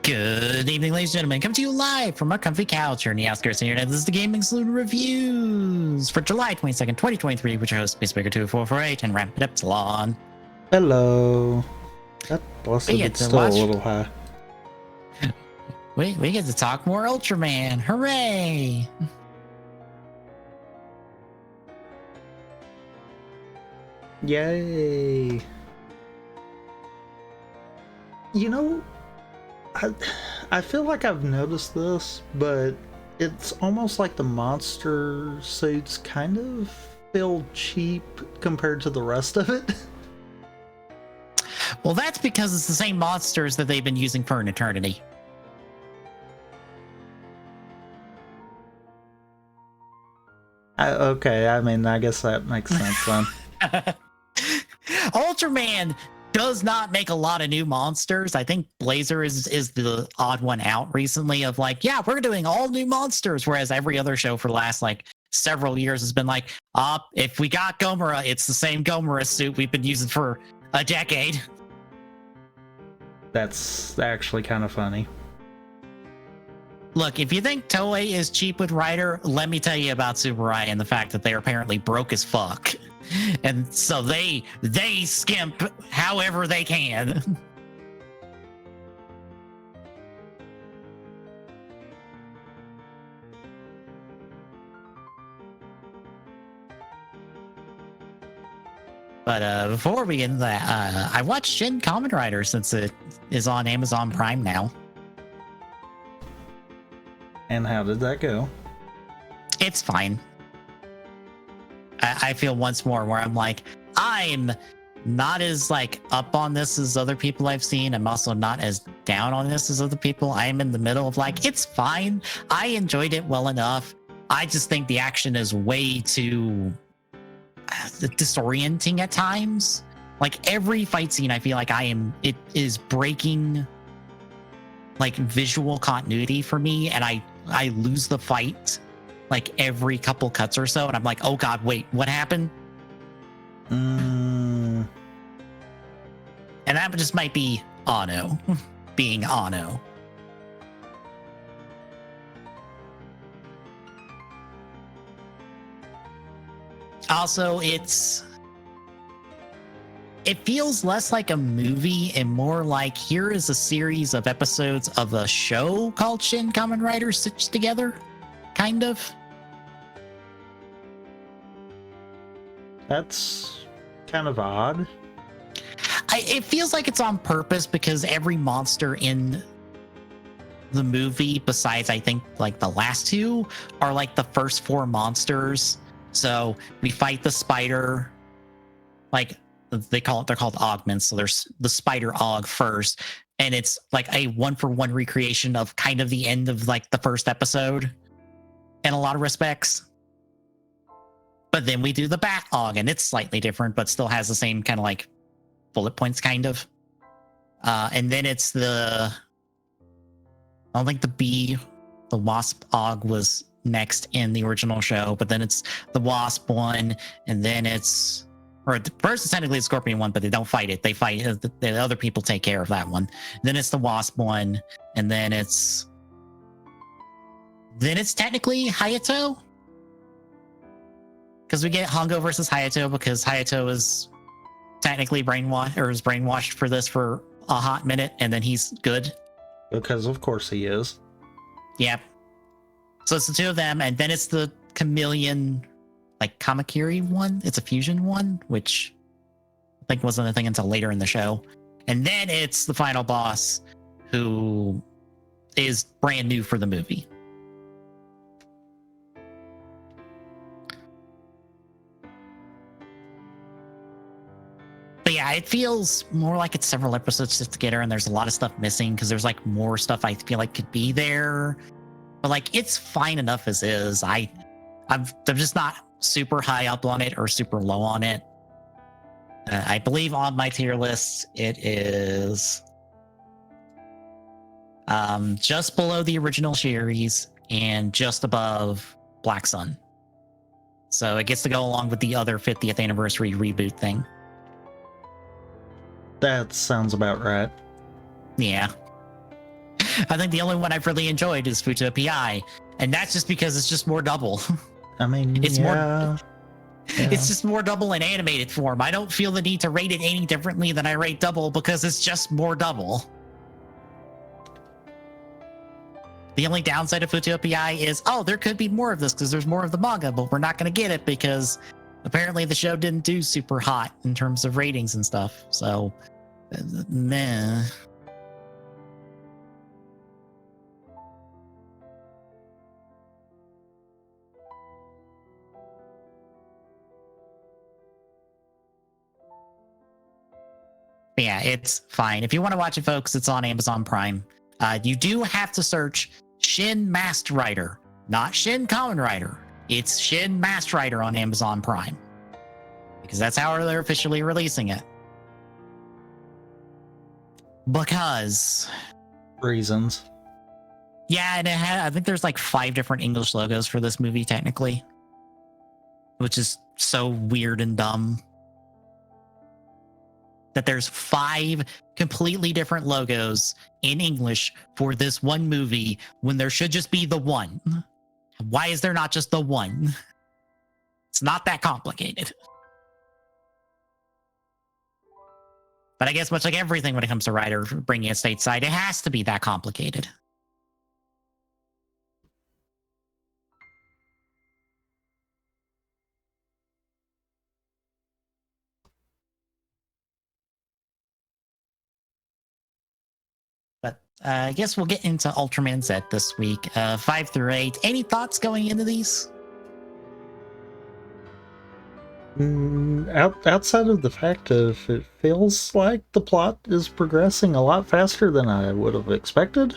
Good evening, ladies and gentlemen. Coming to you live from our comfy couch here in the outskirts of the internet. This is the Gaming Saloon Reviews for July 22nd, 2023, which your host, Spacebreaker2448, and Ramp It Up Salon. Hello. That busted, it's still a little high. We get to talk more Ultraman. Hooray! Yay. You know, I feel like I've noticed this, but it's almost like the monster suits kind of feel cheap compared to the rest of it. Well, that's because it's the same monsters that they've been using for an eternity. Okay, I mean, I guess that makes sense then. Ultraman does not make a lot of new monsters. I think Blazer is the odd one out recently of like, yeah, we're doing all new monsters. Whereas every other show for the last like several years has been like, if we got Gomora, it's the same Gomora suit we've been using for a decade. That's actually kind of funny. Look, if you think Toei is cheap with Rider, let me tell you about Tsuburaya and the fact that they're apparently broke as fuck. And so they skimp however they can. But before we get into that, I watched Shin Kamen Rider since it is on Amazon Prime now. And how did that go? It's fine. I feel once more where I'm like, I'm not as like up on this as other people I've seen. I'm also not as down on this as other people. I am in the middle of like, it's fine. I enjoyed it well enough. I just think the action is way too disorienting at times. Like every fight scene, I feel like it is breaking like visual continuity for me, and I lose the fight like every couple cuts or so, and I'm like, oh god, wait, what happened? And that just might be Ano being Ano. Also, it feels less like a movie and more like here is a series of episodes of a show called Shin Kamen Rider stitched together, kind of. That's kind of odd. It feels like it's on purpose because every monster in the movie, besides I think like the last two, are like the first four monsters. So we fight the spider, like they're called augments. So there's the spider aug first, and it's like a 1-for-1 recreation of kind of the end of like the first episode in a lot of respects. But then we do the bat aug, and it's slightly different, but still has the same kind of like bullet points, kind of. And then it's I don't think the wasp aug was next in the original show, but then it's the wasp one, and then it's first it's technically the scorpion one, but they don't fight it. They fight the other people take care of that one. Then it's the wasp one, and then it's technically Hayato. Because we get Hongo versus Hayato because Hayato is technically brainwashed for this for a hot minute, and then he's good. Because of course he is. Yep. So it's the two of them, and then it's the chameleon, like Kamakiri one. It's a fusion one, which I think wasn't a thing until later in the show. And then it's the final boss, who is brand new for the movie. But yeah, it feels more like it's several episodes just together, and there's a lot of stuff missing because there's like more stuff I feel like could be there. But like, it's fine enough as is. I'm just not super high up on it or super low on it. I believe on my tier list it is just below the original series and just above Black Sun. So it gets to go along with the other 50th anniversary reboot thing. That sounds about right. Yeah. I think the only one I've really enjoyed is Futopia, and that's just because it's just more double. I mean, It's yeah. It's just more double in animated form. I don't feel the need to rate it any differently than I rate double because it's just more double. The only downside of Futopia is, there could be more of this because there's more of the manga, but we're not going to get it because apparently the show didn't do super hot in terms of ratings and stuff. So, meh. Yeah, it's fine. If you want to watch it, folks, it's on Amazon Prime. You do have to search Shin Masked Rider, not Shin Kamen Rider. It's Shin Masked Rider on Amazon Prime because that's how they're officially releasing it. Because reasons. Yeah, and I think there's like 5 different English logos for this movie technically, which is so weird and dumb. That there's 5 completely different logos in English for this one movie when there should just be the one. Why is there not just the one? It's not that complicated. But I guess much like everything when it comes to Rider bringing it stateside, it has to be that complicated. But I guess we'll get into Ultraman Z this week, 5 through 8. Any thoughts going into these? Outside of the fact of it feels like the plot is progressing a lot faster than I would have expected.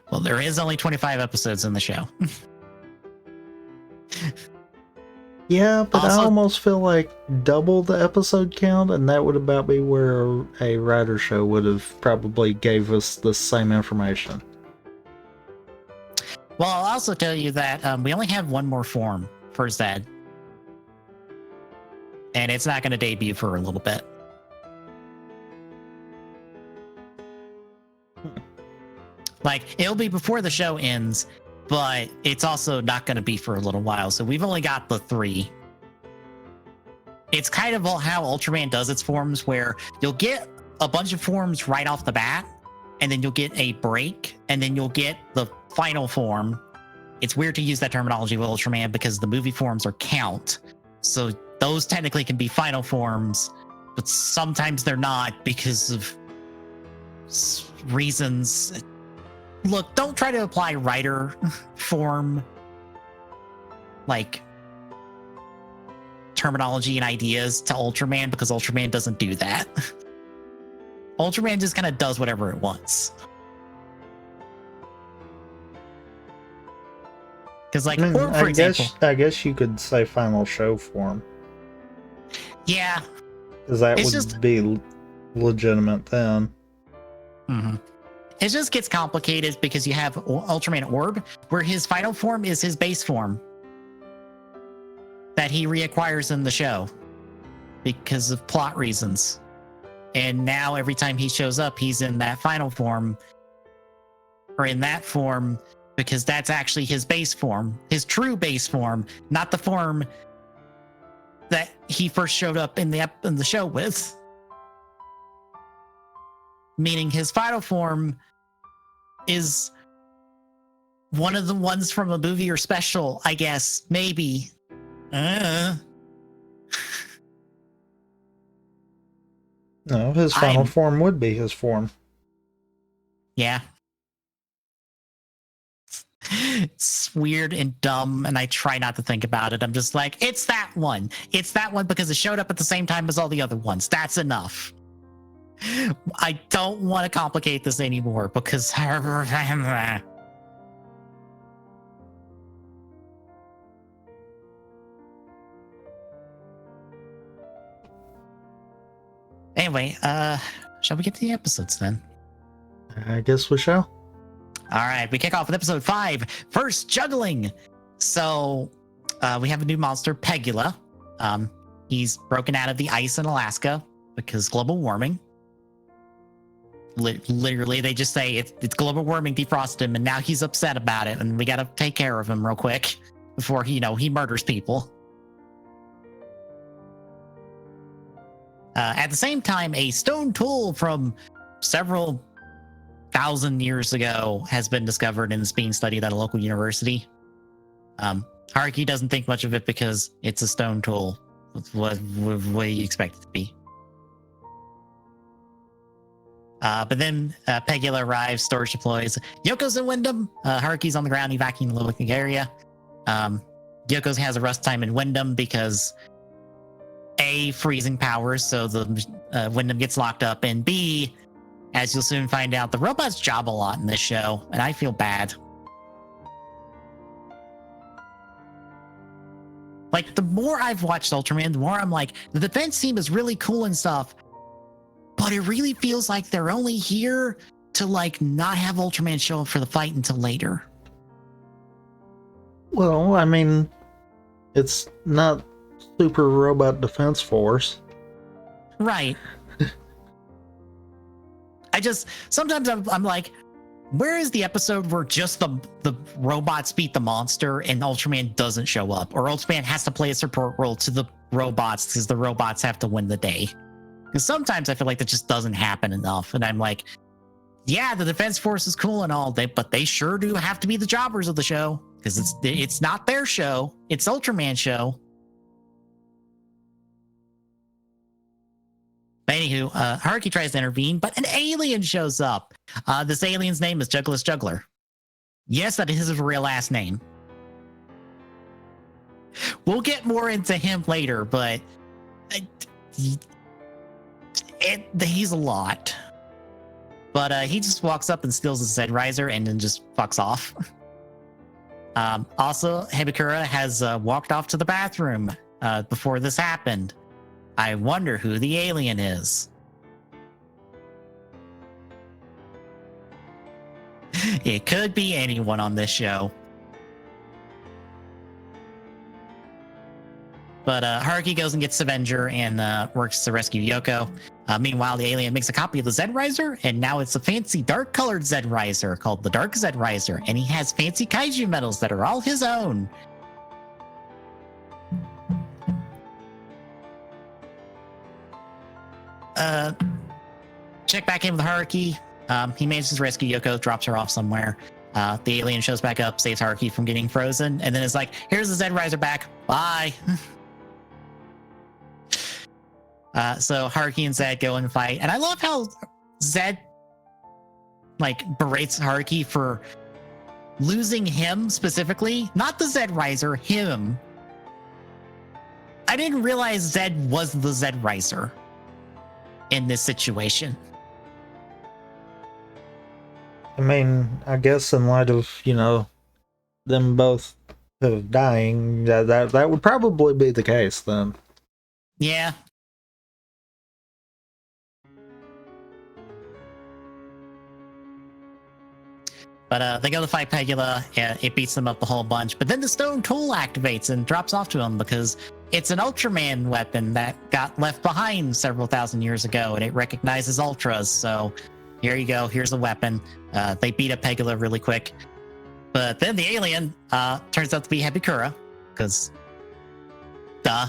Well, there is only 25 episodes in the show. Yeah, but Also, I almost feel like double the episode count, and that would about be where a writer show would have probably gave us the same information. Well, I'll also tell you that we only have one more form for Zed. And it's not going to debut for a little bit. Like, it'll be before the show ends, but it's also not going to be for a little while. So we've only got the 3. It's kind of how Ultraman does its forms, where you'll get a bunch of forms right off the bat, and then you'll get a break, and then you'll get the final form. It's weird to use that terminology with Ultraman because the movie forms are count. So those technically can be final forms, but sometimes they're not because of reasons. Look, don't try to apply writer form like terminology and ideas to Ultraman because Ultraman doesn't do that. Ultraman just kind of does whatever it wants. Because, like, for example, I guess you could say final show form. Yeah, because that would be legitimate then. Mm-hmm. It just gets complicated because you have Ultraman Orb, where his final form is his base form that he reacquires in the show because of plot reasons. And now every time he shows up, he's in that final form or in that form because that's actually his base form, his true base form, not the form that he first showed up in the show with. Meaning his final form is one of the ones from a movie or special, I guess. Maybe. No, his final form would be his form. Yeah. It's weird and dumb, and I try not to think about it. I'm just like, it's that one. It's that one because it showed up at the same time as all the other ones. That's enough. I don't want to complicate this anymore because anyway, shall we get to the episodes then? I guess we shall. All right, we kick off with episode 5, First Juggling. So we have a new monster, Pegula. He's broken out of the ice in Alaska because global warming. Literally, they just say it's global warming defrosted him, and now he's upset about it, and we got to take care of him real quick before he murders people. At the same time, a stone tool from several thousand years ago has been discovered and is being studied at a local university. Haruki doesn't think much of it because it's a stone tool. What do you expect it to be? But then Pegula arrives, storage deploys. Yoko's in Wyndham. Haruki's on the ground evacuating the living area. Yoko has a rest time in Wyndham because A, freezing powers, so the Wyndham gets locked up, and B, as you'll soon find out, the robots job a lot in this show, and I feel bad. Like, the more I've watched Ultraman, the more I'm like, the defense team is really cool and stuff, but it really feels like they're only here to, like, not have Ultraman show up for the fight until later. Well, I mean, it's not Super Robot Defense Force. Right. Sometimes I'm like, where is the episode where just the robots beat the monster and Ultraman doesn't show up? Or Ultraman has to play a support role to the robots because the robots have to win the day. Because sometimes I feel like that just doesn't happen enough. And I'm like, yeah, the Defense Force is cool and all, but they sure do have to be the jobbers of the show. Because it's not their show. It's Ultraman's show. But anywho, Haruki tries to intervene, but an alien shows up. This alien's name is Juggler's Juggler. Yes, that is his real last name. We'll get more into him later, but he's a lot. But he just walks up and steals his Zed-Riser and then just fucks off. Also, Hibikura has walked off to the bathroom before this happened. I wonder who the alien is. It could be anyone on this show. But Haruki goes and gets Avenger and works to rescue Yoko. Meanwhile, the alien makes a copy of the Zed-Riser, and now it's a fancy dark-colored Zed-Riser called the Dark Zed-Riser, and he has fancy kaiju medals that are all his own. Check back in with Haruki. He manages to rescue Yoko, drops her off somewhere. The alien shows back up, saves Haruki from getting frozen, and then it's like, here's the Zed-Riser back. Bye. So Haruki and Zed go and fight. And I love how Zed, like, berates Haruki for losing him specifically. Not the Zed-Riser, him. I didn't realize Zed was the Zed-Riser in this situation. I mean, I guess in light of, them both dying, that would probably be the case then. Yeah. But they go to fight Pegula, and it beats them up a whole bunch. But then the stone tool activates and drops off to him because it's an Ultraman weapon that got left behind several thousand years ago, and it recognizes Ultras. So here you go. Here's the weapon. They beat up Pegula really quick. But then the alien turns out to be Hibikura, because duh.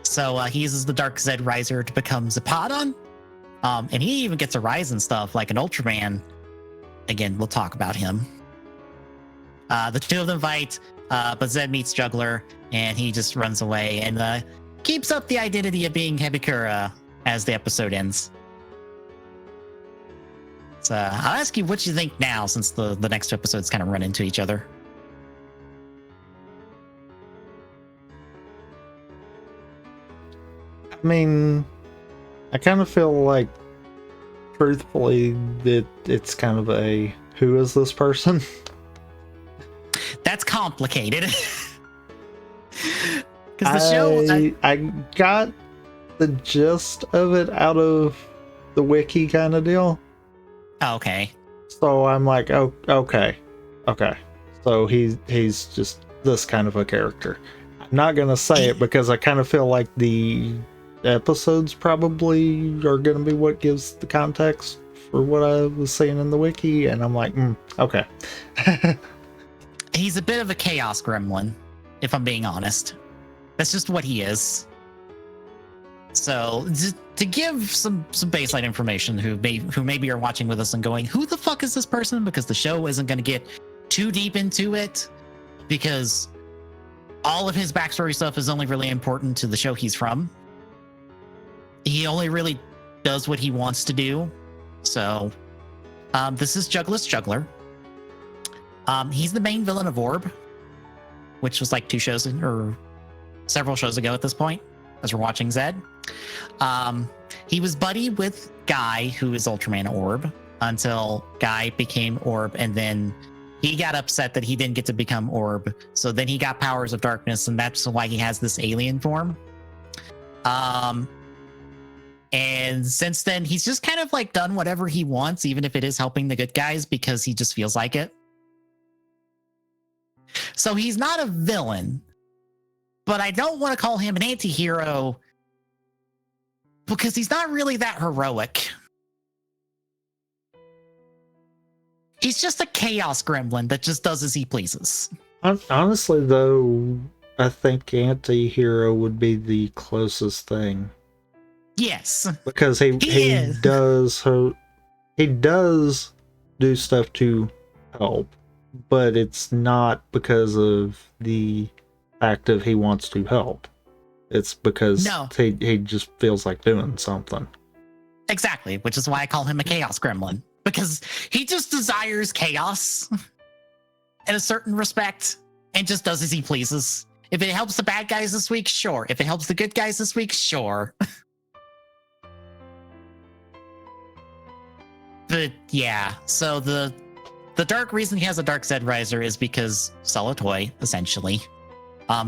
So he uses the Dark Zed-Riser to become Zepodon. And he even gets a rise and stuff like an Ultraman. Again, we'll talk about him. The two of them fight, but Zed meets Juggler, and he just runs away and keeps up the identity of being Hibikura as the episode ends. So I'll ask you what you think now, since the next two episodes kind of run into each other. I mean, I kind of feel like, truthfully, that it's kind of a, who is this person? That's complicated. Because the show... I got the gist of it out of the wiki kind of deal. Okay. So I'm like, oh, okay. So he's just this kind of a character. I'm not going to say it because I kind of feel like the episodes probably are going to be what gives the context for what I was saying in the wiki, and I'm like, okay. He's a bit of a chaos gremlin, if I'm being honest. That's just what he is. So to give some baseline information, who maybe are watching with us and going, who the fuck is this person? Because the show isn't going to get too deep into it, because all of his backstory stuff is only really important to the show he's from. He only really does what he wants to do. So this is Juggler's Juggler. He's the main villain of Orb, which was like 2 shows or several shows ago at this point, as we're watching Zed. He was buddy with Guy, who is Ultraman Orb, until Guy became Orb, and then he got upset that he didn't get to become Orb. So then he got powers of darkness, and that's why he has this alien form. And since then, he's just kind of like done whatever he wants, even if it is helping the good guys, because he just feels like it. So he's not a villain, but I don't want to call him an anti-hero because he's not really that heroic. He's just a chaos gremlin that just does as he pleases. Honestly, though, I think anti-hero would be the closest thing. Yes, because he does do stuff to help, but it's not because of the fact of he wants to help. It's because he just feels like doing something. Exactly, which is why I call him a chaos gremlin, because he just desires chaos in a certain respect and just does as he pleases. If it helps the bad guys this week, sure. If it helps the good guys this week, sure. But yeah, so the dark reason he has a Dark Zed Riser is because Solitoy, essentially.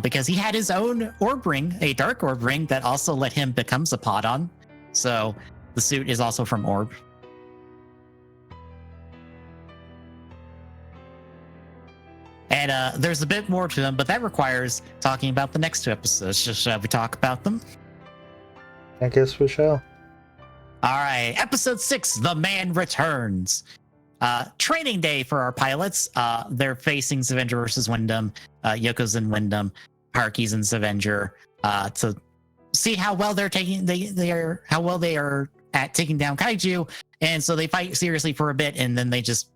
Because he had his own orb ring, a dark orb ring that also let him become Zapodon. So the suit is also from Orb. And there's a bit more to them, but that requires talking about the next 2 episodes. Shall we talk about them? I guess we shall. All right, episode 6, The Man Returns. Training day for our pilots. They're facing Zavenger versus Wyndham. Yoko's in Wyndham, Parky's in Zavenger, to see how well they're taking. They are at taking down Kaiju, and so they fight seriously for a bit, and then they just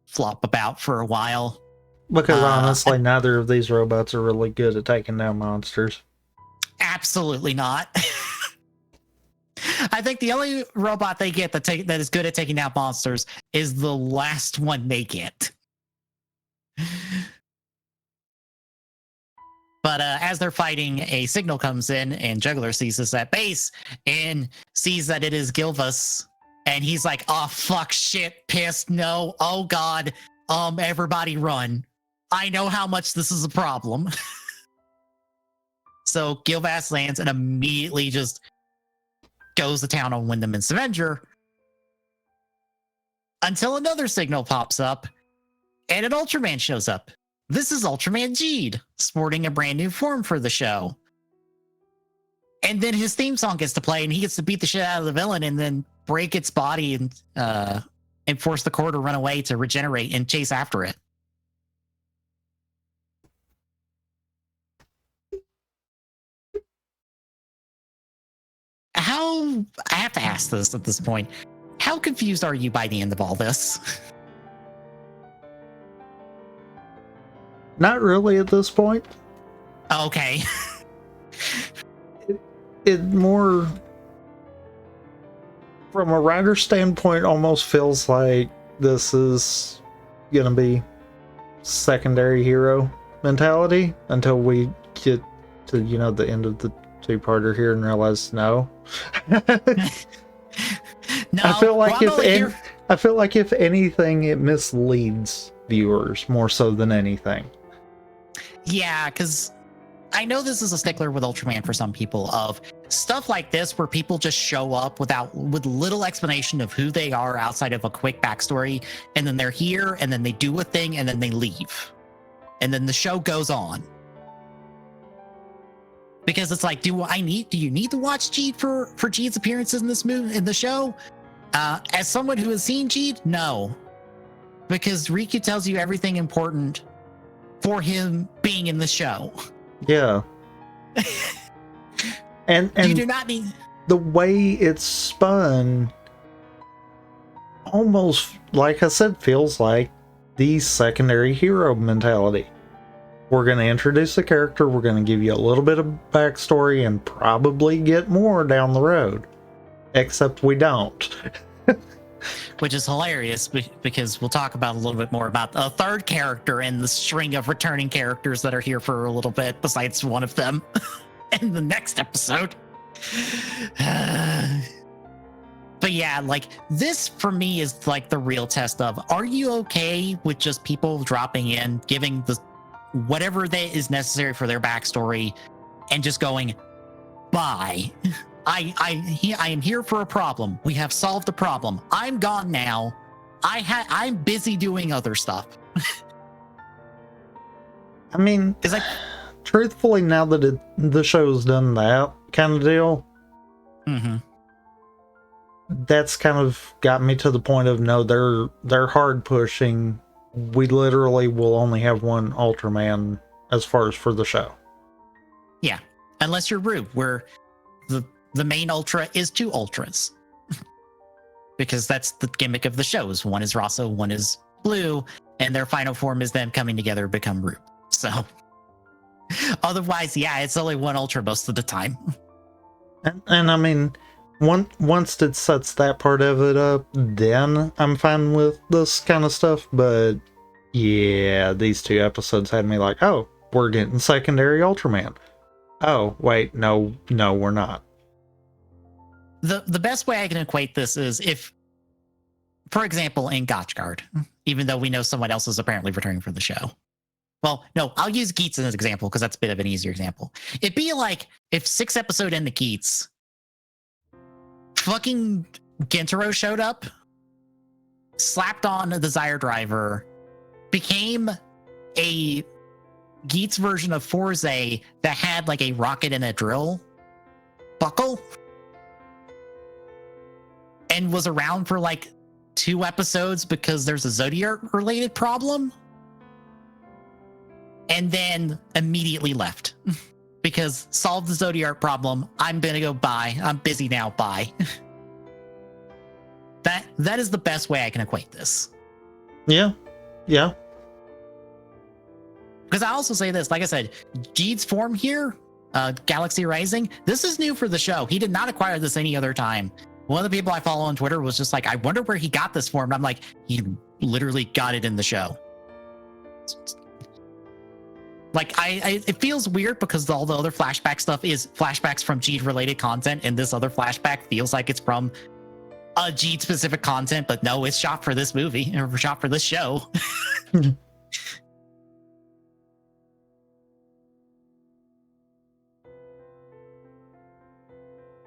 flop about for a while. Because honestly, neither of these robots are really good at taking down monsters. Absolutely not. I think the only robot they get that is good at taking down monsters is the last one they get. But as they're fighting, a signal comes in, and Juggler sees this at base and sees that it is Gilvas. And he's like, oh, fuck, shit, pissed, no, oh, God, everybody run. I know how much this is a problem. So Gilvas lands and immediately just goes to town on Wyndham and Zavenger until another signal pops up and an Ultraman shows up. This is Ultraman Jeed, sporting a brand new form for the show. And then his theme song gets to play, and he gets to beat the shit out of the villain and then break its body and force the core to run away to regenerate and chase after it. I have to ask this at this point. How confused are you by the end of all this? Not really at this point. Okay. It more, from a writer standpoint, almost feels like this is gonna be secondary hero mentality until we get to, the end of the 2-parter here and realize no. No, I feel like if anything, it misleads viewers more so than anything. Yeah, because I know this is a stickler with Ultraman for some people, of stuff like this where people just show up with little explanation of who they are outside of a quick backstory, and then they're here, and then they do a thing, and then they leave. And then the show goes on. because it's like, do you need to watch Jeet for Jeet's appearances in this movie, in the show? As someone who has seen Jeet, no, because Riku tells you everything important for him being in the show. Yeah. and you do not need the way it's spun. Almost, like I said, feels like the secondary hero mentality. We're going to introduce a character, we're going to give you a little bit of backstory, and probably get more down the road. Except we don't. Which is hilarious, because we'll talk about a little bit more about a third character in the string of returning characters that are here for a little bit, besides one of them, in the next episode. But yeah, like, this for me is like the real test of, are you okay with just people dropping in, giving the whatever that is necessary for their backstory, and just going, bye. I am here for a problem. We have solved the problem. I'm gone now. I'm busy doing other stuff. I mean, it's like, truthfully, now that the show's done that kind of deal, that's kind of got me to the point of, no, they're hard pushing. We literally will only have one Ultraman as far as for the show. Yeah, unless you're Rube, where the main Ultra is two Ultras. Because that's the gimmick of the shows. One is Rosso, one is Blue, and their final form is them coming together to become Rube. So, otherwise, yeah, it's only one Ultra most of the time. And I mean, once it sets that part of it up, then I'm fine with this kind of stuff. But yeah, these 2 episodes had me like, oh, we're getting secondary Ultraman. Oh, wait, no, we're not. The best way I can equate this is if, for example, in Gotchguard, even though we know someone else is apparently returning for the show. Well, no, I'll use Geats as an example because that's a bit of an easier example. It'd be like if 6 episode into Geats, fucking Gentaro showed up, slapped on a Desire Driver, became a Geats version of Forze that had like a rocket and a drill buckle, and was around for like 2 episodes because there's a Zodiac related problem, and then immediately left because solved the Zodiac problem. I'm gonna go bye. I'm busy now. Bye. That is the best way I can equate this. Yeah. Because I also say this, like I said, Jeet's form here, Galaxy Rising, this is new for the show. He did not acquire this any other time. One of the people I follow on Twitter was just like, I wonder where he got this form. And I'm like, he literally got it in the show. Like, it feels weird because all the other flashback stuff is flashbacks from Jeet related content, and this other flashback feels like it's from a Jeet specific content, but no, it's shot for this movie or shot for this show.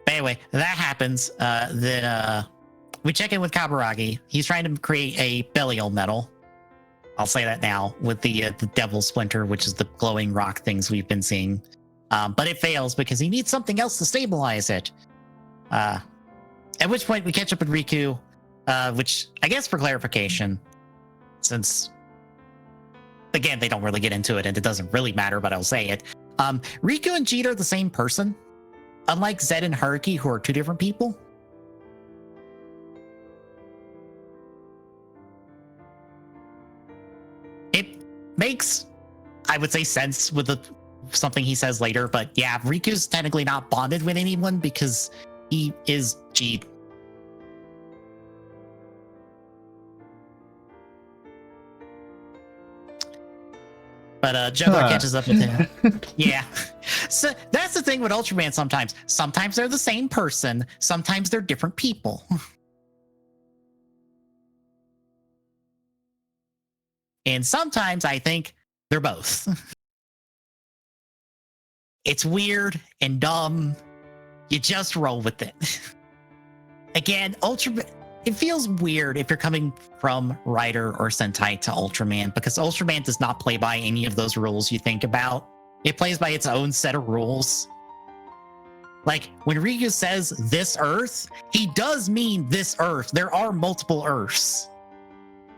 Anyway, that happens. Then we check in with Kaburagi. He's trying to create a Belial medal. I'll say that now, with the Devil Splinter, which is the glowing rock things we've been seeing. But it fails because he needs something else to stabilize it. At which point we catch up with Riku, which I guess for clarification, since again they don't really get into it and it doesn't really matter, but I'll say it. Riku and Jeet are the same person. Unlike Zed and Haruki, who are 2 different people. It makes, I would say, sense with something he says later, but yeah, Riku's technically not bonded with anyone because he is Jeet. But Juggler catches up with him. Yeah. So that's the thing with Ultraman sometimes. Sometimes they're the same person. Sometimes they're different people. And sometimes I think they're both. It's weird and dumb. You just roll with it. Again, Ultraman... It feels weird if you're coming from Rider or Sentai to Ultraman, because Ultraman does not play by any of those rules you think about. It plays by its own set of rules. Like, when Riku says this Earth, he does mean this Earth. There are multiple Earths.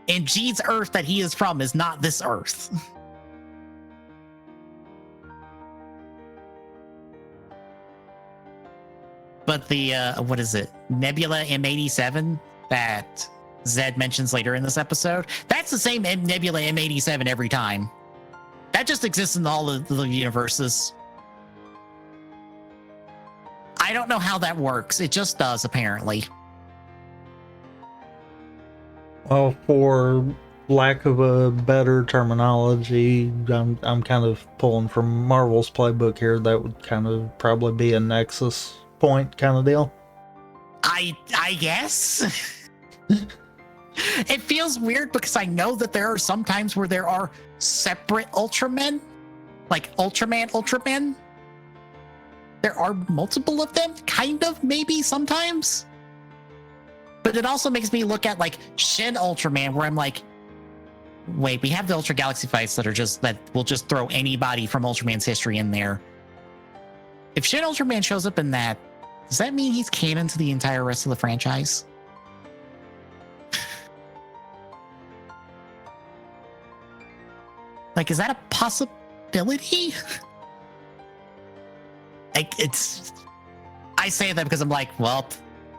And Jeed's Earth that he is from is not this Earth. But the, what is it? Nebula M87 that Zed mentions later in this episode, that's the same Nebula M87 every time. That just exists in all of the universes. I don't know how that works. It just does, apparently. Well, for lack of a better terminology, I'm kind of pulling from Marvel's playbook here. That would kind of probably be a nexus point kind of deal. I guess. It feels weird because I know that there are some times where there are separate Ultramen, like Ultraman. There are multiple of them, kind of, maybe sometimes. But it also makes me look at like Shin Ultraman, where I'm like, wait, we have the Ultra Galaxy fights that will just throw anybody from Ultraman's history in there. If Shin Ultraman shows up in that, does that mean he's canon to the entire rest of the franchise? Like, is that a possibility? Like, I say that because I'm like, well,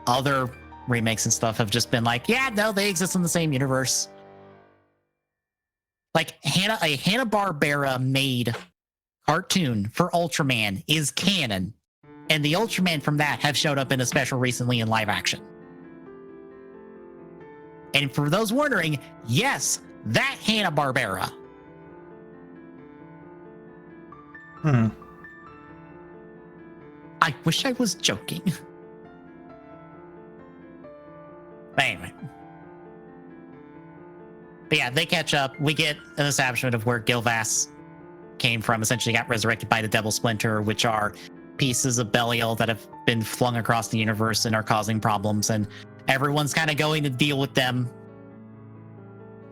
other remakes and stuff have just been like, yeah, no, they exist in the same universe. Like, a Hanna-Barbera made cartoon for Ultraman is canon, and the Ultraman from that have showed up in a special recently in live action. And for those wondering, yes, that Hanna-Barbera. I wish I was joking. But anyway. But yeah, they catch up. We get an establishment of where Gilvas came from, essentially got resurrected by the Devil Splinter, which are pieces of Belial that have been flung across the universe and are causing problems. And everyone's kind of going to deal with them.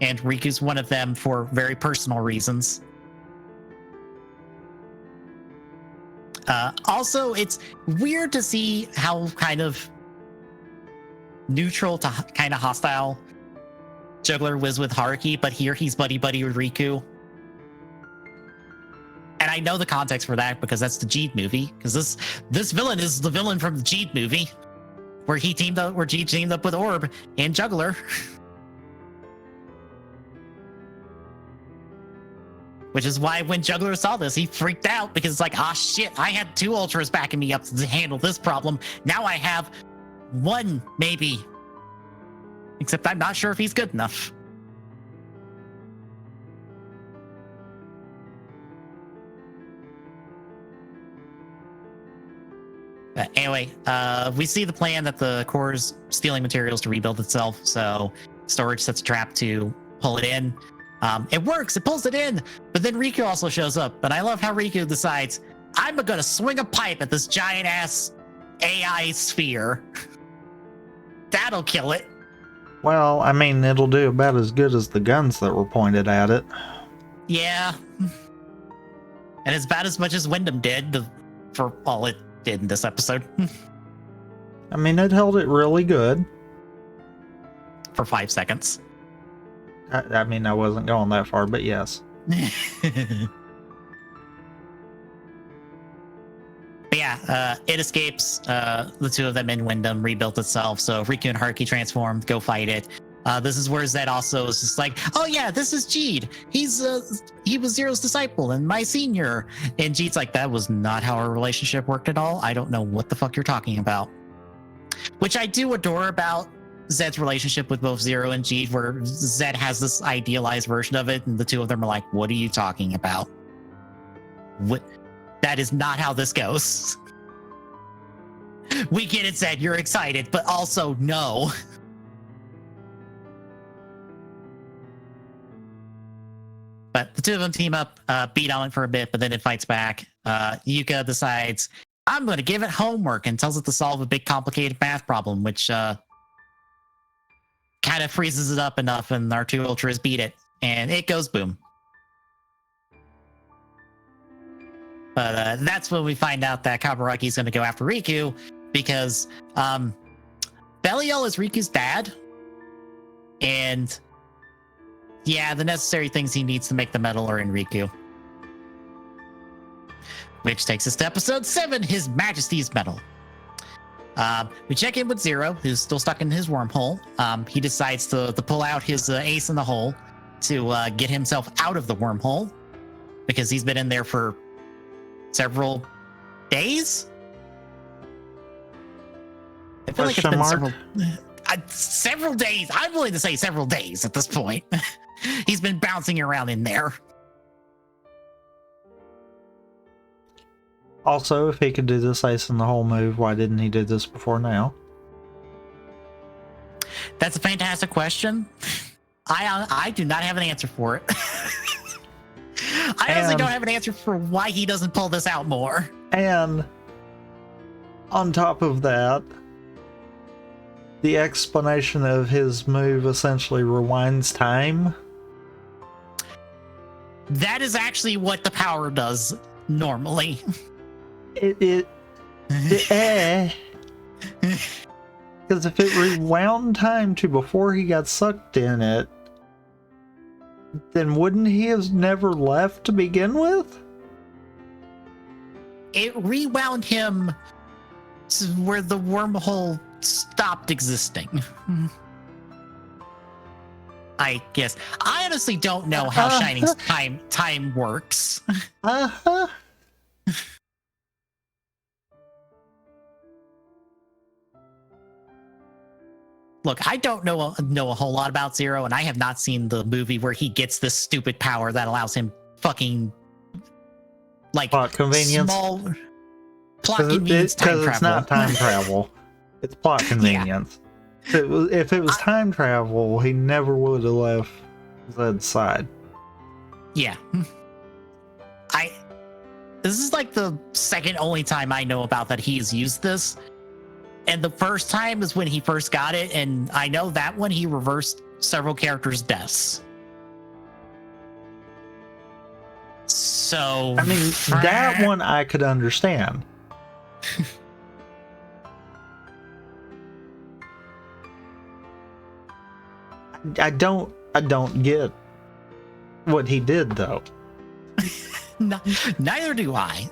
And Riku's one of them for very personal reasons. Also, it's weird to see how kind of neutral to kind of hostile Juggler was with Haruki, but here he's buddy-buddy with Riku. And I know the context for that because that's the Jeed movie. Because this villain is the villain from the Jeed movie, where Jeed teamed up with Orb and Juggler. Which is why when Juggler saw this, he freaked out because it's like, ah, shit, I had 2 Ultras backing me up to handle this problem. Now I have 1, maybe. Except I'm not sure if he's good enough. Anyway, we see the plan that the core is stealing materials to rebuild itself. So storage sets a trap to pull it in. It works, it pulls it in, but then Riku also shows up. And I love how Riku decides, I'm gonna swing a pipe at this giant ass AI sphere. That'll kill it. Well, I mean, it'll do about as good as the guns that were pointed at it. Yeah. And it's about as much as Wyndham did for all it did in this episode. I mean, it held it really good. For 5 seconds. I mean, I wasn't going that far, but yes. But yeah, it escapes. The 2 of them in Wyndham rebuilt itself. So Riku and Haruki transformed, go fight it. This is where Zed also is just like, oh yeah, this is Jeed. He was Zero's disciple and my senior. And Jeed's like, that was not how our relationship worked at all. I don't know what the fuck you're talking about. Which I do adore about Zed's relationship with both Zero and Jeed, where Zed has this idealized version of it, and the 2 of them are like, what are you talking about? What? That is not how this goes. We get it, Zed, you're excited, but also no. But the 2 of them team up, beat on it for a bit, but then it fights back. Yuka decides, I'm going to give it homework, and tells it to solve a big complicated math problem, which kind of freezes it up enough, and our 2 Ultras beat it, and it goes boom. But that's when we find out that Kaburaki is going to go after Riku because Belial is Riku's dad. And yeah, the necessary things he needs to make the medal are in Riku. Which takes us to episode 7, His Majesty's Medal. We check in with Zero, who's still stuck in his wormhole. He decides to pull out his ace in the hole to get himself out of the wormhole because he's been in there for several days. I feel like it's been several days. I'm willing to say several days at this point. He's been bouncing around in there. Also, if he could do this ace in the hole move, why didn't he do this before now? That's a fantastic question. I do not have an answer for it. I honestly don't have an answer for why he doesn't pull this out more. And on top of that, the explanation of his move essentially rewinds time. That is actually what the power does normally. Because if it rewound time to before he got sucked in it, then wouldn't he have never left to begin with? It rewound him to where the wormhole stopped existing. I guess. I honestly don't know how Shining's time works. Uh-huh. Look, I don't know a whole lot about Zero, and I have not seen the movie where he gets this stupid power that allows him fucking like plot convenience. Small plot convenience time travel. Because it's not time travel. It's plot convenience. Yeah. If it was time travel, he never would have left Zed's side. Yeah. This is like the second only time I know about that he's used this. And the first time is when he first got it, and I know that one he reversed several characters' deaths. So I mean, that one I could understand. I don't get what he did though. Neither do I.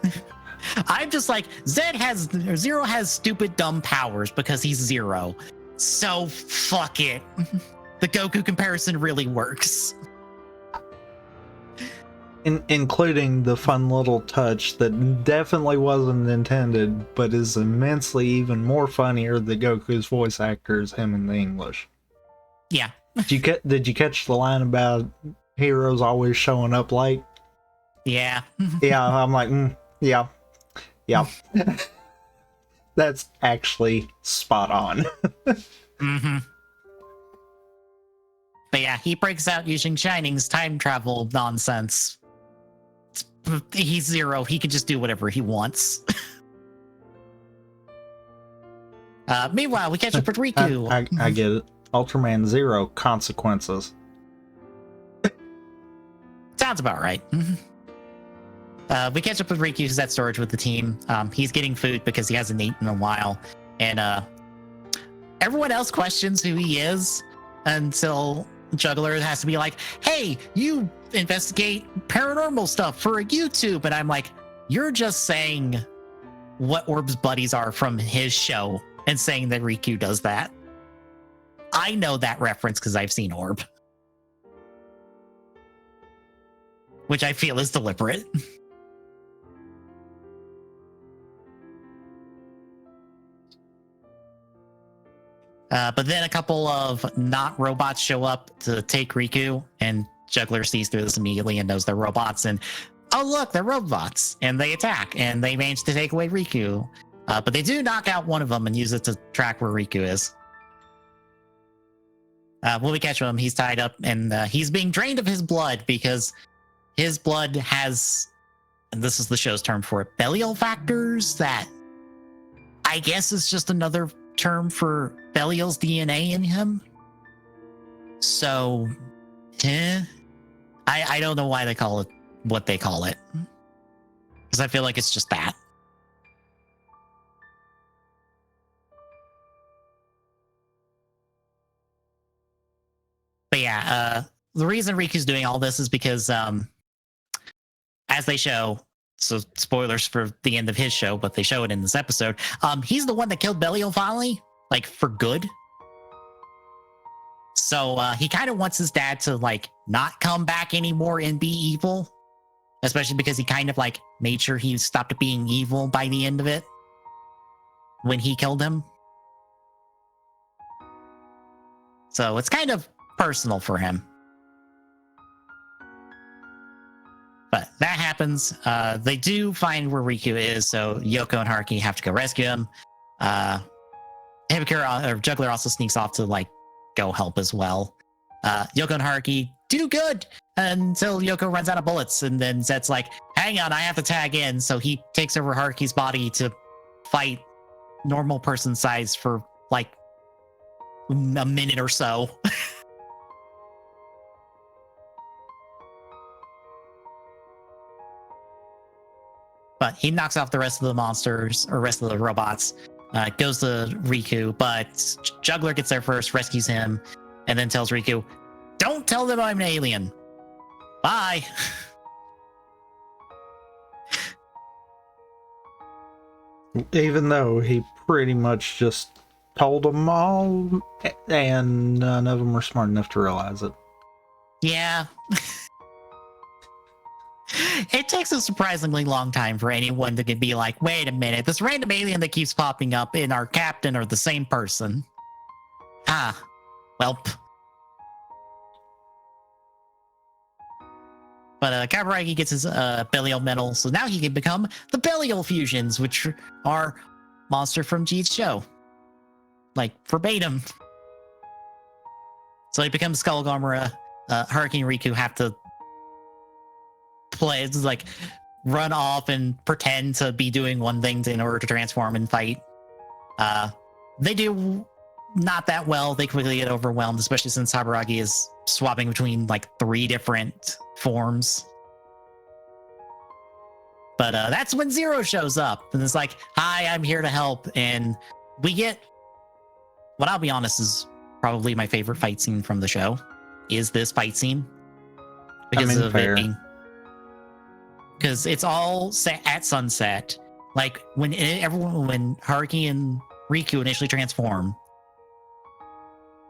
I'm just like, Zero has stupid dumb powers because he's Zero. So fuck it. The Goku comparison really works. Including the fun little touch that definitely wasn't intended, but is immensely even more funnier than Goku's voice actor is him in the English. Yeah. Did you catch the line about heroes always showing up late? Yeah. Yeah, I'm like, yeah. Yeah. That's actually spot on. Mm-hmm. But yeah, he breaks out using Shining's time travel nonsense. He's Zero. He can just do whatever he wants. Meanwhile, we catch up with Riku. I get it. Ultraman Zero consequences. Sounds about right. We catch up with Riku, who's at storage with the team. He's getting food because he hasn't eaten in a while. And everyone else questions who he is until Juggler has to be like, hey, you investigate paranormal stuff for YouTube. And I'm like, you're just saying what Orb's buddies are from his show and saying that Riku does that. I know that reference because I've seen Orb. Which I feel is deliberate. But then a couple of not robots show up to take Riku, and Juggler sees through this immediately and knows they're robots. And oh look, they're robots, and they attack, and they manage to take away Riku. But they do knock out one of them and use it to track where Riku is. When we catch him, he's tied up, and he's being drained of his blood because his blood has, and this is the show's term for it, Belial factors that I guess is just another term for Belial's DNA in him. So, I don't know why they call it what they call it. Because because I feel like it's just that. But yeah, the reason Riku's doing all this is because, as they show, so spoilers for the end of his show, but they show it in this episode. He's the one that killed Belial finally, like for good. So he kind of wants his dad to like not come back anymore and be evil, especially because he kind of like made sure he stopped being evil by the end of it when he killed him. So it's kind of personal for him. But that happens. They do find where Riku is, so Yoko and Haruki have to go rescue him. Hibikura, or Juggler, also sneaks off to like go help as well. Yoko and Haruki do good until Yoko runs out of bullets, and then Zet's like, hang on, I have to tag in. So he takes over Haruki's body to fight normal person size for like a minute or so. But he knocks off the rest of the monsters, or rest of the robots, goes to Riku, but Juggler gets there first, rescues him, and then tells Riku, don't tell them I'm an alien. Bye. Even though he pretty much just told them all, and none of them were smart enough to realize it. Yeah. It takes a surprisingly long time for anyone to be like, wait a minute, this random alien that keeps popping up in our captain are the same person. Ah, welp. But Kaburagi gets his Belial medal, so now he can become the Belial fusions, which are monster from G's show. Like, verbatim. So he becomes Skull Gamera. Haruki and Riku have to play, it's like run off and pretend to be doing one thing in order to transform and fight. They do not that well. They quickly get overwhelmed, especially since Haburagi is swapping between like 3 different forms. But that's when Zero shows up and it's like, hi, I'm here to help. And we get what, I'll be honest, is probably my favorite fight scene from the show, is this fight scene. Because of fair. it being, because it's all set at sunset. Like when Haruki and Riku initially transform,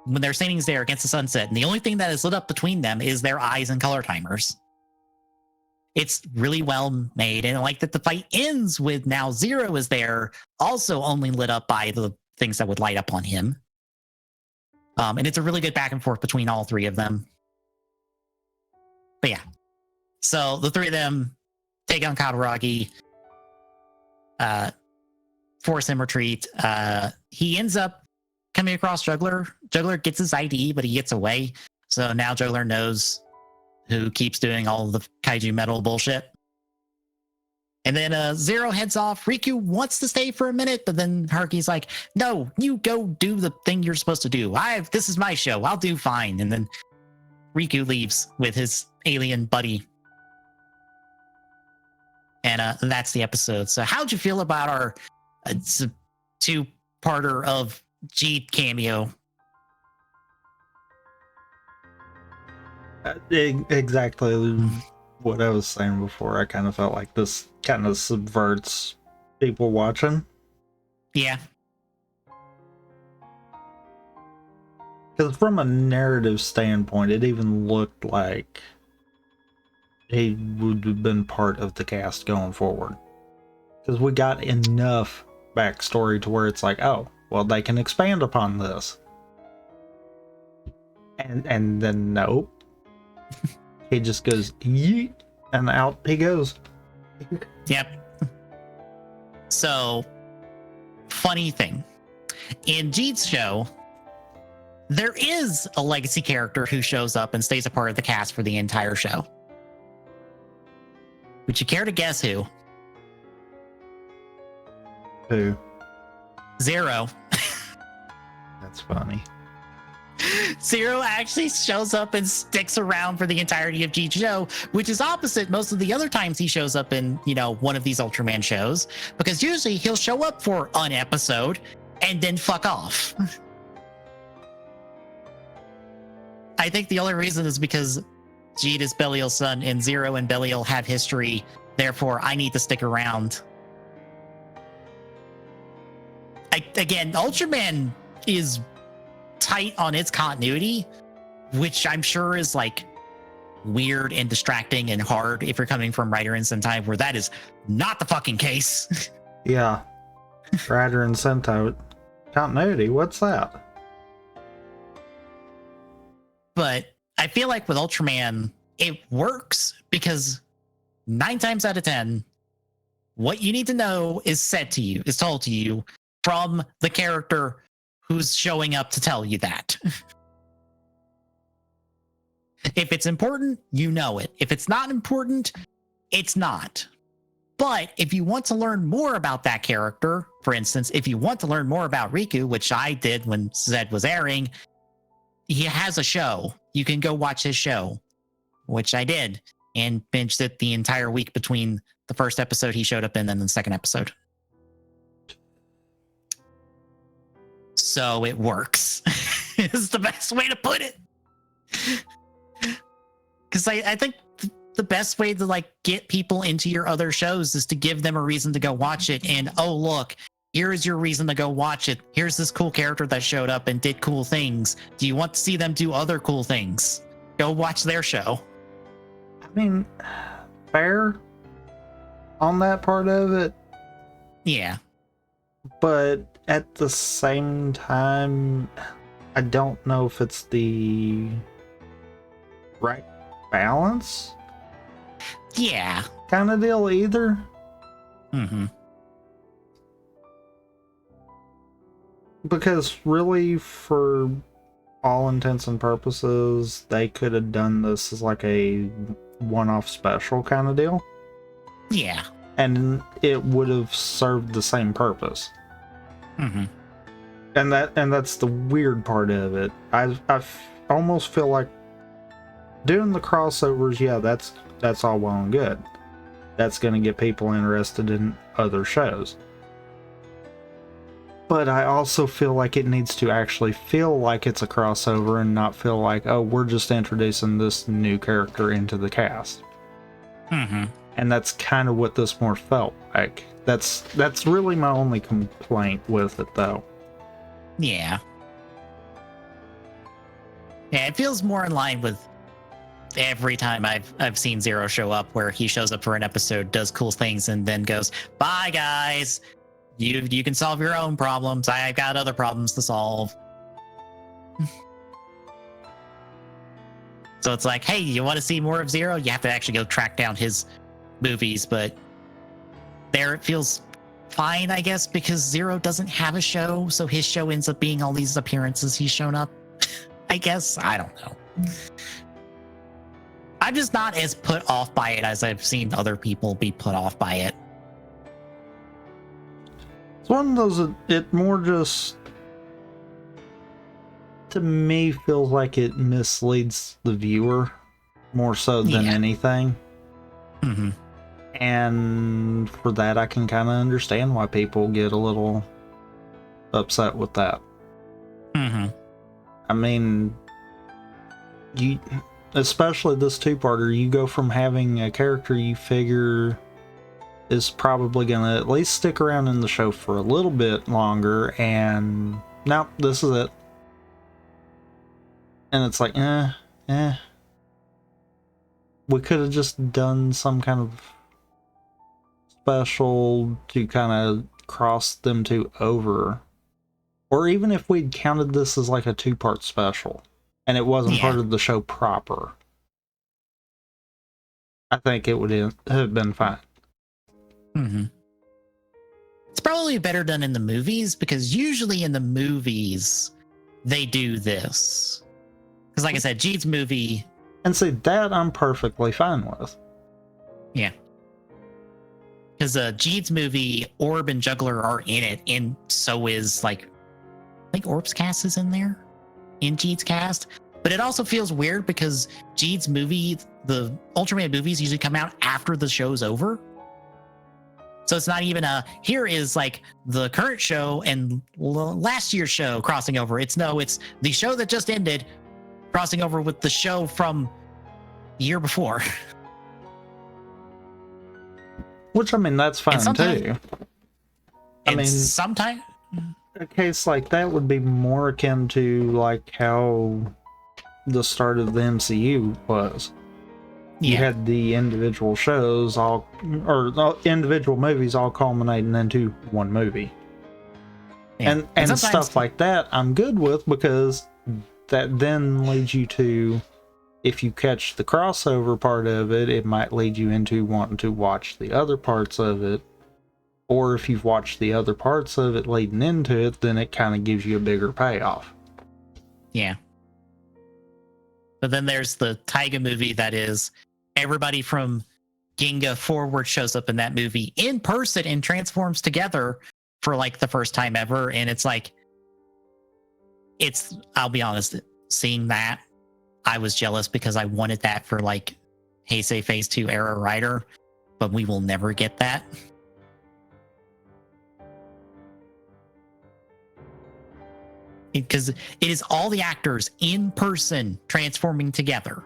when they're standing there against the sunset, and the only thing that is lit up between them is their eyes and color timers. It's really well made, and I like that the fight ends with now Zero is there, also only lit up by the things that would light up on him. And it's a really good back and forth between all 3 of them. But yeah, so the 3 of them take on Kaburagi, force him retreat. He ends up coming across Juggler. Juggler gets his ID, but he gets away. So now Juggler knows who keeps doing all the kaiju metal bullshit. And then Zero heads off. Riku wants to stay for a minute, but then Haruki's like, no, you go do the thing you're supposed to do. This is my show. I'll do fine. And then Riku leaves with his alien buddy. And that's the episode. So how'd you feel about our 2-parter of G cameo? Exactly what I was saying before. I kind of felt like this kind of subverts people watching. Yeah. Because from a narrative standpoint, it even looked like he would have been part of the cast going forward. Because we got enough backstory to where it's like, oh, well, they can expand upon this. And then nope. He just goes, yeet, and out he goes. Yep. So, funny thing. In Jeet's show, there is a legacy character who shows up and stays a part of the cast for the entire show. Would you care to guess who? Who? Zero. That's funny. Zero actually shows up and sticks around for the entirety of G's show, which is opposite most of the other times he shows up in, one of these Ultraman shows, because usually he'll show up for an episode and then fuck off. I think the only reason is because Jeet is Belial's son and Zero and Belial have history. Therefore, I need to stick around. Again, Ultraman is tight on its continuity, which I'm sure is like weird and distracting and hard if you're coming from Rider and Sentai, where that is not the fucking case. Yeah. Rider and Sentai continuity, what's that? But I feel like with Ultraman, it works because 9 times out of 10, what you need to know is told to you from the character who's showing up to tell you that. If it's important, you know it. If it's not important, it's not. But if you want to learn more about that character, for instance, if you want to learn more about Riku, which I did when Zed was airing, he has a show. You can go watch his show, which I did, and binged it the entire week between the first episode he showed up in and the second episode. So it works. Is the best way to put it. Because I think the best way to get people into your other shows is to give them a reason to go watch it. And oh, look, here is your reason to go watch it. Here's this cool character that showed up and did cool things. Do you want to see them do other cool things? Go watch their show. I mean, fair on that part of it. Yeah. But at the same time, I don't know if it's the right balance. Yeah. Kind of deal either. Mm-hmm. Because really, for all intents and purposes, they could have done this as like a one-off special kind of deal. Yeah. And it would have served the same purpose. Mm-hmm. And that's the weird part of it. I almost feel like doing the crossovers, yeah, that's all well and good. That's going to get people interested in other shows. But I also feel like it needs to actually feel like it's a crossover and not feel like, oh, we're just introducing this new character into the cast. Mm-hmm. And that's kind of what this more felt like. That's really my only complaint with it, though. Yeah. Yeah, it feels more in line with every time I've seen Zero show up, where he shows up for an episode, does cool things, and then goes, "Bye, guys. You can solve your own problems. I've got other problems to solve." So it's like, hey, you want to see more of Zero? You have to actually go track down his movies, but there it feels fine, I guess, because Zero doesn't have a show, so his show ends up being all these appearances he's shown up. I guess. I don't know. I'm just not as put off by it as I've seen other people be put off by it. It's one of those, it more just, to me, feels like it misleads the viewer more so than anything. Mm-hmm. And for that, I can kind of understand why people get a little upset with that. Mm-hmm. I mean, especially this two-parter, you go from having a character you figure is probably going to at least stick around in the show for a little bit longer, and now this is it. And it's like, we could have just done some kind of special to kind of cross them two over. Or even if we'd counted this as like a two-part special, and it wasn't part of the show proper, I think it would have been fine. Mm-hmm. It's probably better done in the movies, because usually in the movies they do this. Because like I said, Jeet's movie... And see, that I'm perfectly fine with. Yeah. Because Jeet's movie, Orb and Juggler are in it, and so is, like, I think Orb's cast is in there? in Jeed's cast, but it also feels weird because Jeed's movie, the Ultraman movies, usually come out after the show's over. So it's not even here is like the current show and last year's show crossing over. It's the show that just ended crossing over with the show from the year before. Which, I mean, that's fine too. I mean, sometimes a case like that would be more akin to like how the start of the MCU was. You had the individual shows or individual movies all culminating into one movie. Yeah. And stuff like that I'm good with, because that then leads you to, if you catch the crossover part of it, it might lead you into wanting to watch the other parts of it. Or if you've watched the other parts of it leading into it, then it kind of gives you a bigger payoff. Yeah. But then there's the Taiga movie that is everybody from Ginga forward shows up in that movie in person and transforms together for like the first time ever. And it's like, I'll be honest, seeing that, I was jealous because I wanted that for like Heisei Phase 2 era Rider, but we will never get that. Because it is all the actors in person transforming together.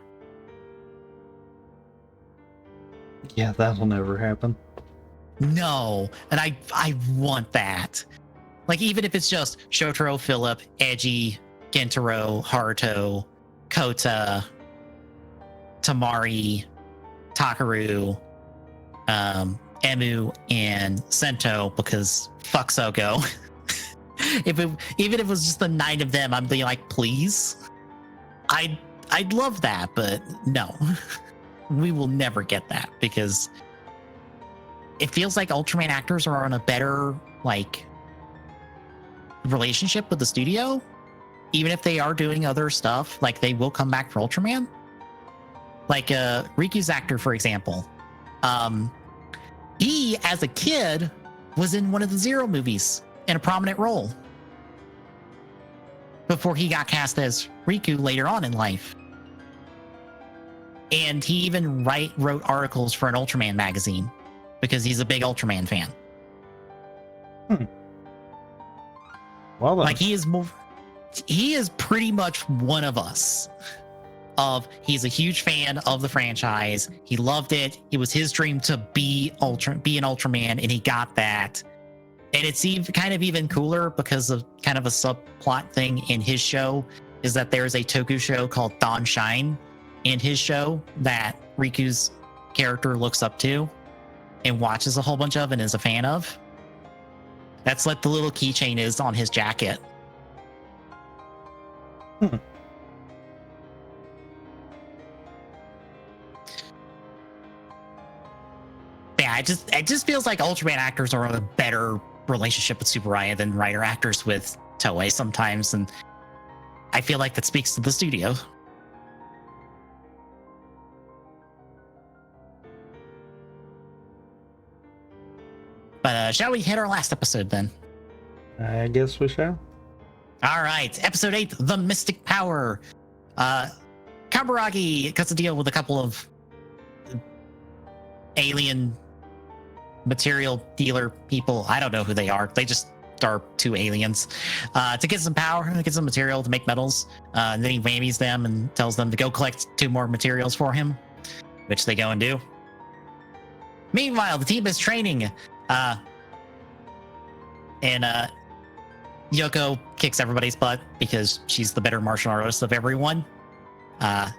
Yeah, that'll never happen. No, and I want that. Like, even if it's just Shotaro, Philip, Eiji, Gentaro, Haruto, Kota, Tamari, Takaru, Emu, and Sento, because fuck Soko. Even if it was just the 9 of them, I'd be like, please. I'd love that, but no. We will never get that, because it feels like Ultraman actors are on a better like relationship with the studio. Even if they are doing other stuff, like they will come back for Ultraman. Like Riku's actor, for example. He, as a kid, was in one of the Zero movies in a prominent role before he got cast as Riku later on in life. And he even wrote articles for an Ultraman magazine because he's a big Ultraman fan. Well, like he is pretty much one of us. He's a huge fan of the franchise. He loved it. It was his dream to be an Ultraman, and he got that. And it's even cooler because of kind of a subplot thing in his show is that there's a Toku show called Dawn Shine in his show that Riku's character looks up to and watches a whole bunch of and is a fan of. That's like the little keychain is on his jacket. Yeah, it just feels like Ultraman actors are on a better relationship with Tsuburaya than writer actors with Toei sometimes, and I feel like that speaks to the studio. But shall we hit our last episode then? I guess we shall. All right, episode 8, The Mystic Power. Kaburagi cuts a deal with a couple of alien material dealer people. I don't know who they are. They just are 2 aliens to get some power, to get some material to make metals. And then he whammies them and tells them to go collect 2 more materials for him, which they go and do. Meanwhile, the team is training. And Yoko kicks everybody's butt because she's the better martial artist of everyone.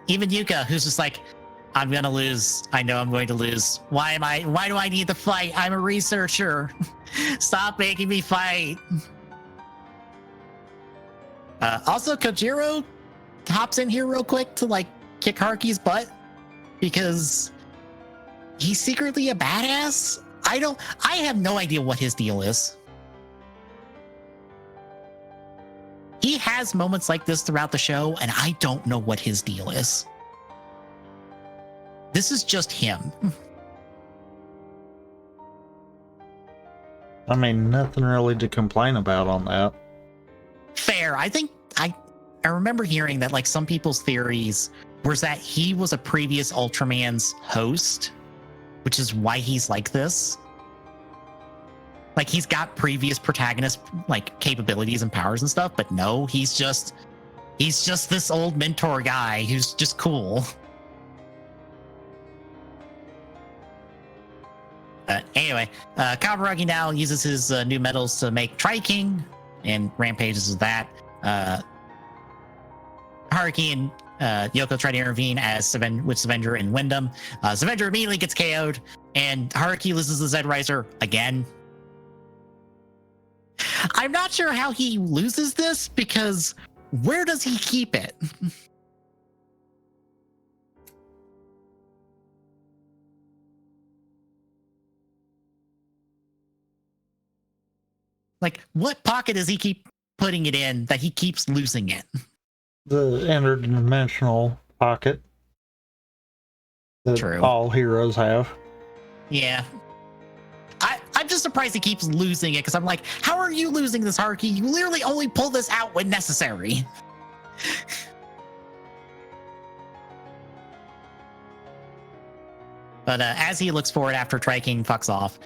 Even Yuka, who's just like, I'm gonna lose. I know I'm going to lose. Why do I need to fight? I'm a researcher. Stop making me fight. Also, Kojiro hops in here real quick to like kick Haruki's butt because he's secretly a badass. I have no idea what his deal is. He has moments like this throughout the show, and I don't know what his deal is. This is just him. I mean, nothing really to complain about on that. Fair. I think I remember hearing that like some people's theories was that he was a previous Ultraman's host, which is why he's like this. Like he's got previous protagonist like capabilities and powers and stuff, but no, he's just this old mentor guy who's just cool. Anyway, Kaburagi now uses his new metals to make Tri-King and rampages with that. Haruki and Yoko try to intervene with Avenger and Wyndham. Avenger immediately gets KO'd, and Haruki loses the Z-Riser again. I'm not sure how he loses this, because where does he keep it? Like, what pocket does he keep putting it in that he keeps losing it? The interdimensional pocket that True. all heroes have. Yeah. I'm just surprised he keeps losing it, because I'm like, how are you losing this, Haruki? You literally only pull this out when necessary. But as he looks for it after Tri-King fucks off,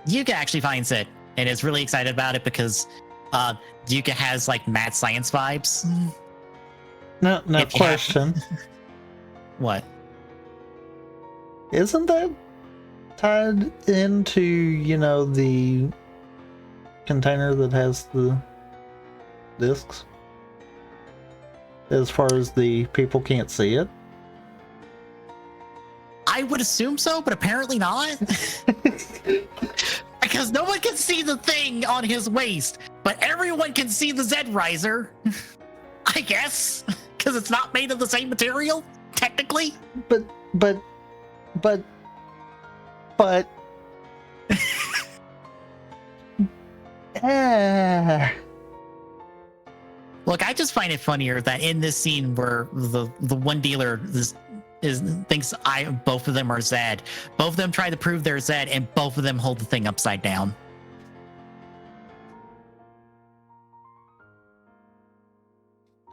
Yuka actually finds it and is really excited about it because Yuka has like mad science vibes. No question. What? Isn't that tied into, the container that has the discs? As far as the people can't see it? I would assume so, but apparently not. Because no one can see the thing on his waist, but everyone can see the Z-Riser. I guess. Because it's not made of the same material, technically. But. Look, I just find it funnier that in this scene where the one dealer thinks both of them are Zed. Both of them try to prove they're Zed, and both of them hold the thing upside down.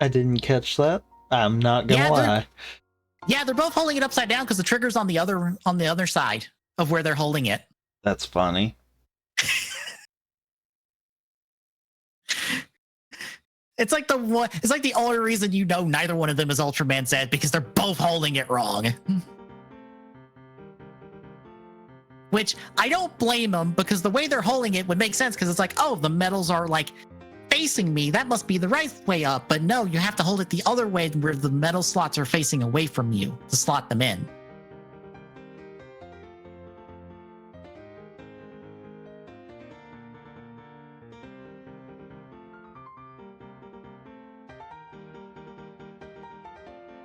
I didn't catch that. I'm not gonna lie. Yeah, they're both holding it upside down because the trigger's on the other side of where they're holding it. That's funny. It's like the only reason neither one of them is Ultraman Zed, because they're both holding it wrong. Which I don't blame them, because the way they're holding it would make sense, because it's like, oh, the metals are like facing me. That must be the right way up. But no, you have to hold it the other way where the metal slots are facing away from you to slot them in.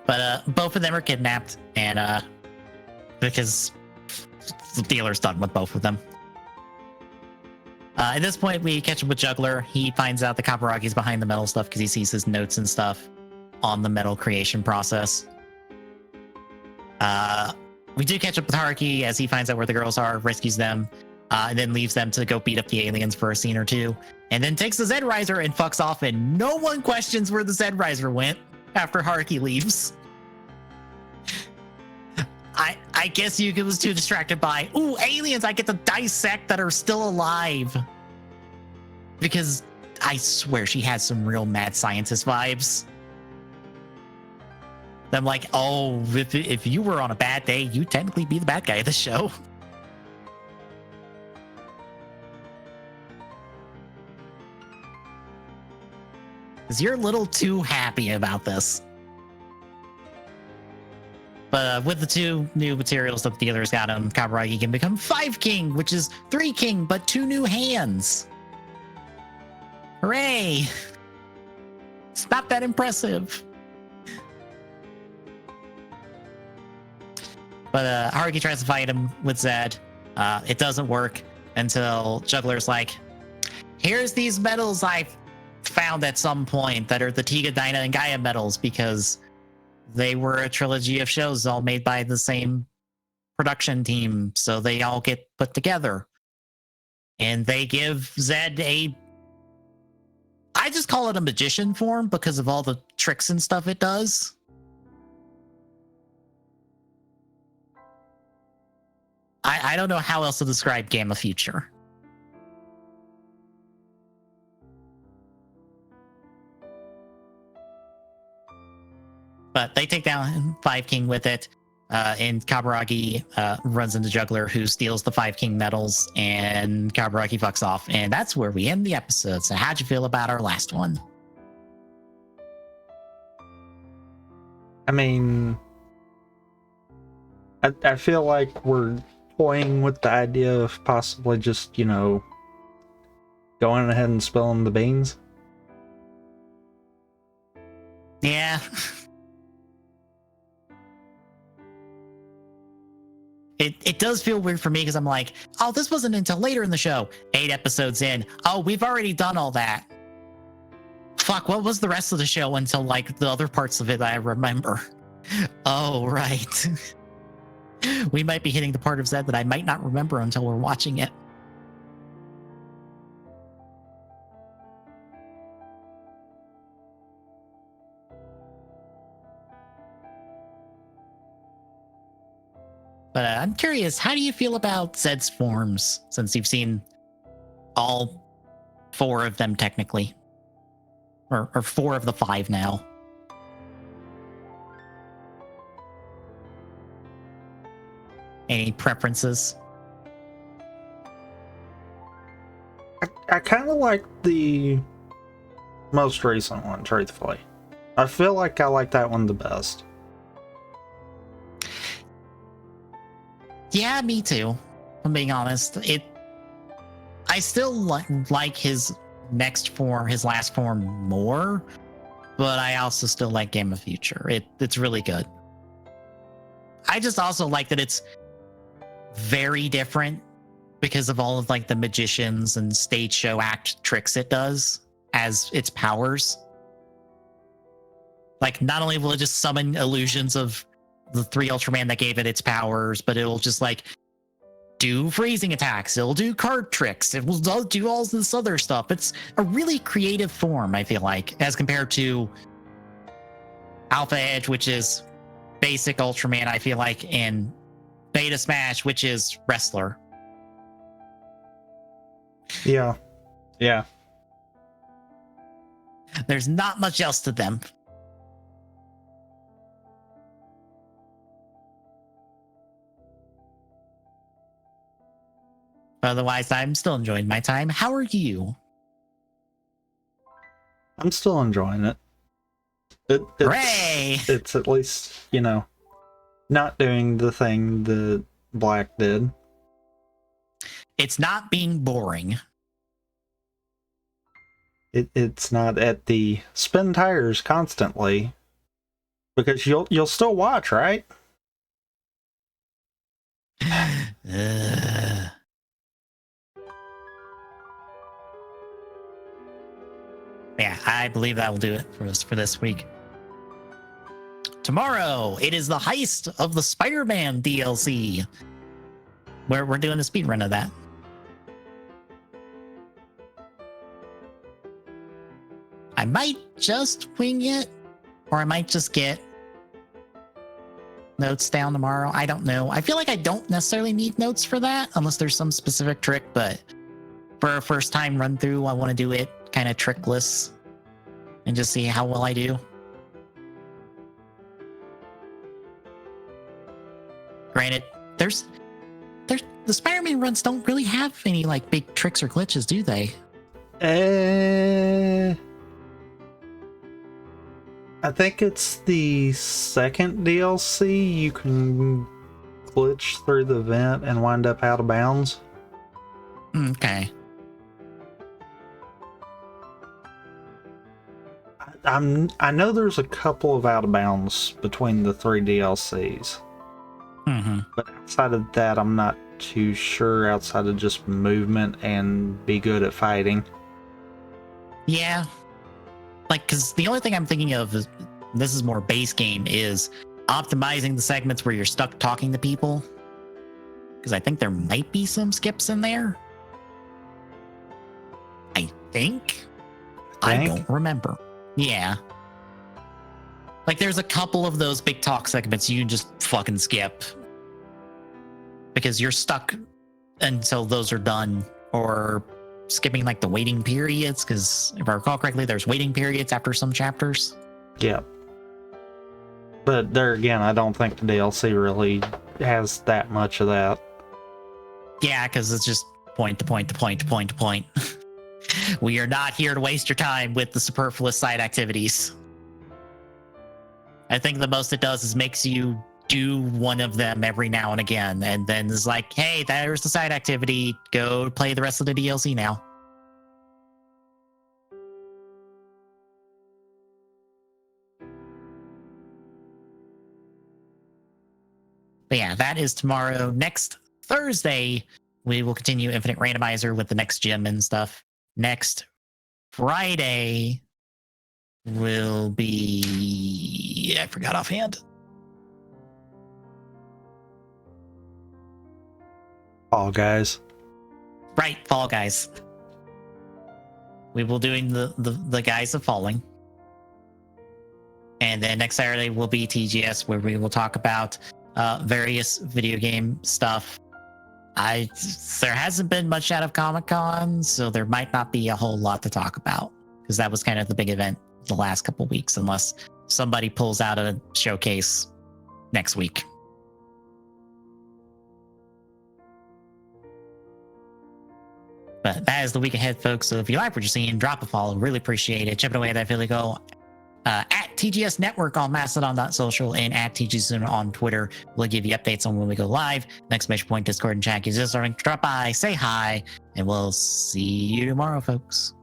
But both of them are kidnapped, and because the dealer's done with both of them. At this point, we catch up with Juggler. He finds out the Kaburagi's behind the metal stuff because he sees his notes and stuff on the metal creation process. We do catch up with Haruki as he finds out where the girls are, rescues them, and then leaves them to go beat up the aliens for a scene or two, and then takes the Z-Riser and fucks off, and no one questions where the Z-Riser went after Haruki leaves. I guess Yuka was too distracted by, ooh, aliens I get to dissect that are still alive. Because I swear she has some real mad scientist vibes. I'm like, oh, if you were on a bad day, you'd technically be the bad guy of the show. Because you're a little too happy about this. But with the two new materials that the dealers got him, Kaburagi can become 5 king, which is 3 king, but 2 new hands. Hooray! It's not that impressive. But Haruki tries to fight him with Zed. It doesn't work until Juggler's like, here's these metals I found at some point that are the Tiga, Dyna, and Gaia metals, because they were a trilogy of shows all made by the same production team, so they all get put together. And they give Zed I I just call it a magician form because of all the tricks and stuff it does. I don't know how else to describe Gamma Future. But they take down Five King with it. And Kaburagi runs into Juggler, who steals the Five King medals, and Kaburagi fucks off. And that's where we end the episode. So how'd you feel about our last one? I mean, I feel like we're toying with the idea of possibly just, going ahead and spilling the beans. Yeah. It does feel weird for me because I'm like, oh, this wasn't until later in the show. 8 episodes in. Oh, we've already done all that. Fuck, what was the rest of the show until like the other parts of it that I remember? Oh, right. We might be hitting the part of Zed that I might not remember until we're watching it. But I'm curious, how do you feel about Zed's forms since you've seen all 4 of them technically? Or 4 of the 5 now. Any preferences? I kind of like the most recent one, truthfully. I feel like I like that one the best. Yeah, me too. If I'm being honest. I still like his next form, his last form more, but I also still like Game of Future. It's really good. I just also like that it's very different because of all of like the magicians and stage show act tricks it does as its powers. Like, not only will it just summon illusions of the 3 Ultraman that gave it its powers, but it'll just like do freezing attacks. It'll do card tricks. It will do all this other stuff. It's a really creative form, I feel like, as compared to Alpha Edge, which is basic Ultraman, I feel like, and Beta Smash, which is Wrestler. Yeah. Yeah. There's not much else to them. Otherwise, I'm still enjoying my time. How are you? I'm still enjoying it. Hooray! It's at least, not doing the thing that Black did. It's not being boring. It's not at the spin tires constantly, because you'll still watch, right? Yeah, I believe that will do it for us for this week. Tomorrow, it is the heist of the Spider-Man DLC. We're doing a speed run of that. I might just wing it, or I might just get notes down tomorrow. I don't know. I feel like I don't necessarily need notes for that, unless there's some specific trick, but for a first time run through, I want to do it kind of trickless and just see how well I do. Granted, there's the Spider-Man runs don't really have any like big tricks or glitches, do they? I think it's the second DLC you can glitch through the vent and wind up out of bounds. Okay. I know there's a couple of out of bounds between the 3 DLCs. Mm-hmm. But outside of that, I'm not too sure, outside of just movement and be good at fighting. Yeah. Like, because the only thing I'm thinking of is, this is more base game, is optimizing the segments where you're stuck talking to people. Because I think there might be some skips in there. I think. I Think? don't remember. Yeah. Like there's a couple of those big talk segments you can just fucking skip because you're stuck until those are done, or skipping like the waiting periods, because if I recall correctly, there's waiting periods after some chapters. Yeah. But there again, I don't think the DLC really has that much of that. Yeah, because it's just point to point to point to point to point. We are not here to waste your time with the superfluous side activities. I think the most it does is makes you do one of them every now and again, and then it's like, hey, there's the side activity. Go play the rest of the DLC now. But yeah, that is tomorrow. Next Thursday, we will continue Infinite Randomizer with the next gym and stuff. Next Friday will be... I forgot offhand. Fall Guys. Right, Fall Guys. We will doing the Guys of Falling. And then next Saturday will be TGS, where we will talk about various video game stuff. There hasn't been much out of Comic-Con, so there might not be a whole lot to talk about, because that was kind of the big event the last couple weeks, unless somebody pulls out a showcase next week. But that is the week ahead, folks. So if you like what you're seeing, drop a follow. Really appreciate it. Chip it away at that Philly Go. At TGS Network on Mastodon.social and at TGSoon on Twitter. We'll give you updates on when we go live. Exclamation point, Discord, and chat. Use this, drop by, say hi, and we'll see you tomorrow, folks.